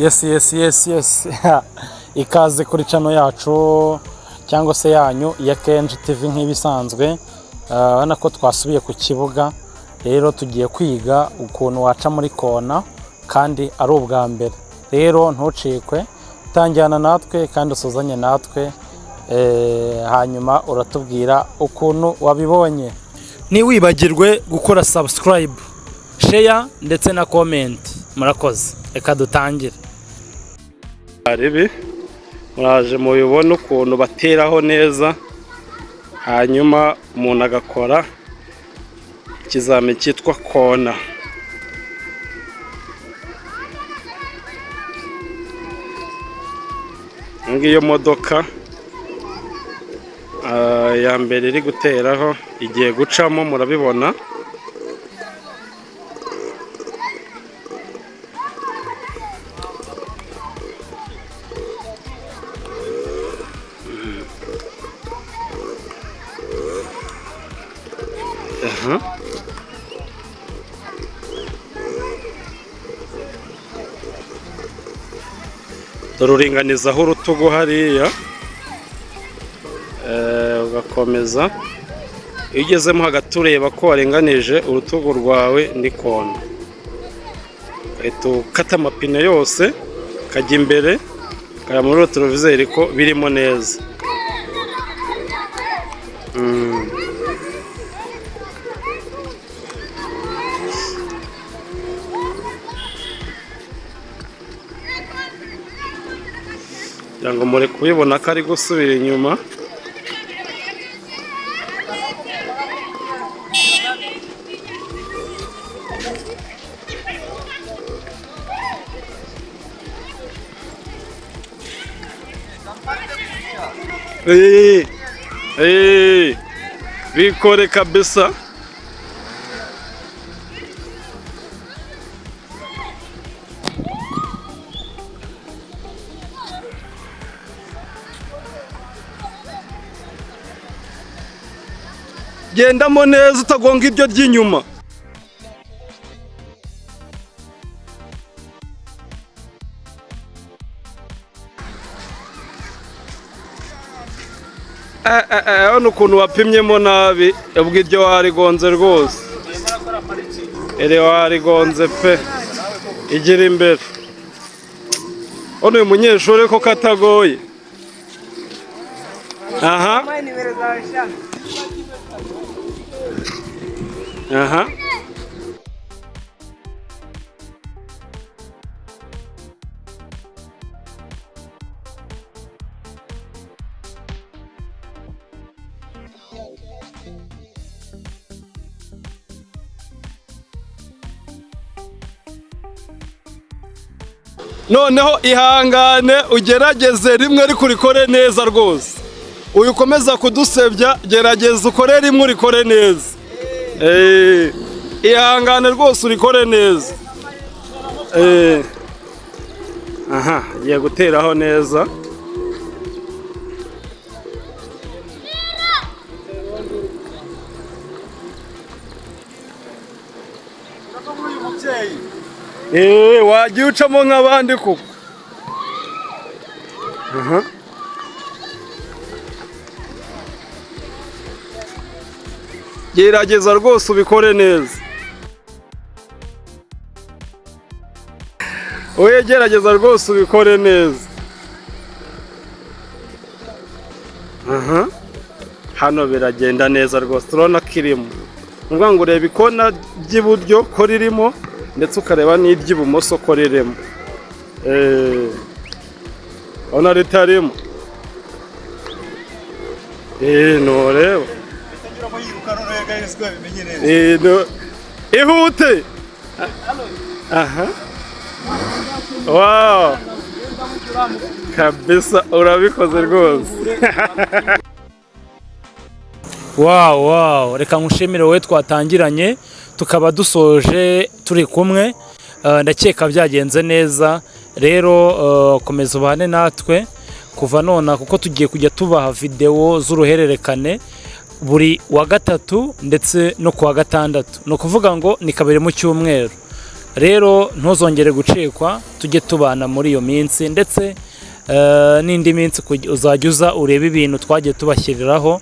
Yes. Ikaze kuri channel yacu cyangwa se yanyu ya Kenji TV nk'ibisanzwe. Urabona ko twasubiye ku kibuga, rero tugiye kwiga ukuntu waca muri kona kandi ari ubwa mbere. Rero ntucikwe, tanjyana natwe kandi usuzanye natwe, hanyuma uratubwira ukuntu wabibonye. Ntiwibagirwe gukora subscribe, share ndetse na comment. Murakoze, reka dutangire. Aribi muraje mubibona ukuntu bateraho neza, hanyuma umuntu agakora ikizame cyitwa kona. Ngiyo modoka ya mbere iri guteraho igiye gucamo, murabibona. Tururinganizaho urutugu hariya, ugakomeza. Iyo ugezemo hagati ureba ko warenganije urutugu rwawe ni kona. Uhita ukata amapine yose kajya imbere, kaya muri retroviseur ko birimo neza. Yango muri kubibona ko ari gusubira inyuma. Bikore kabisa. Gendamo neza utagonga ibyo ry'inyuma. Hano ukuntu wapimyemo nabi, ubwo iryo warigonze rwose. Ere warigonze pe. Igira imbere. Ono uyu munyeshuri ko katagoye. Aha. Noneho ihangane ugerageze rimwe ariko urikore neza rwose. Uyu ukomeza kudusebya, gerageza ukore rimwe urikore neza. Ihangane rwose urikore neza. Aha, ngiye guteraho neza. Wagiye ucamo nk'abandi kuko. Gerageza rwose ubikore neza. Oye, gerageza rwose ubikore neza. Hano biragenda neza rwose, turabona ko irimo. Ngo ngo urebe ikona ry'iburyo ko ririmo, ndetse ukareba n'iry'ibumoso ko ririmo. Ona ritarimo. Noreba. Ihute. Aha. Wow. Kabisa urabikoze rwose. Wow. Reka nkushimire wowe twatangiranye tukaba dusoje turi kumwe. Ndakeka byagenze neza. Rero komeza ubane natwe kuva nona, kuko tugiye kujya tubaha video z'uruhererekane buri wa gatatu ndetse no kuwa gatandatu. No kuvuga ngo ni kabiri mu cyumweru. rero ntuzongere gucikwa, tujye tubana muri iyo minsi, ndetse n'indi minsi uzajya uza urebe ibintu twagiye tubashyiriraho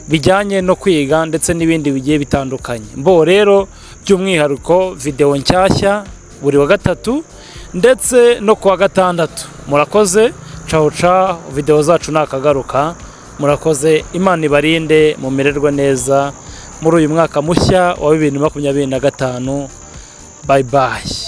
bijyanye no kwiga ndetse n'ibindi bigiye bitandukanye. Rero by'umwihariko video nshyashya buri wa gatatu ndetse no kuwa gatandatu. Murakoze, ciao ciao, video zacu nakagaruka. Murakoze, Imana ibarinde, mumererwe neza muri uyu mwaka mushya wa 2025. Bye bye.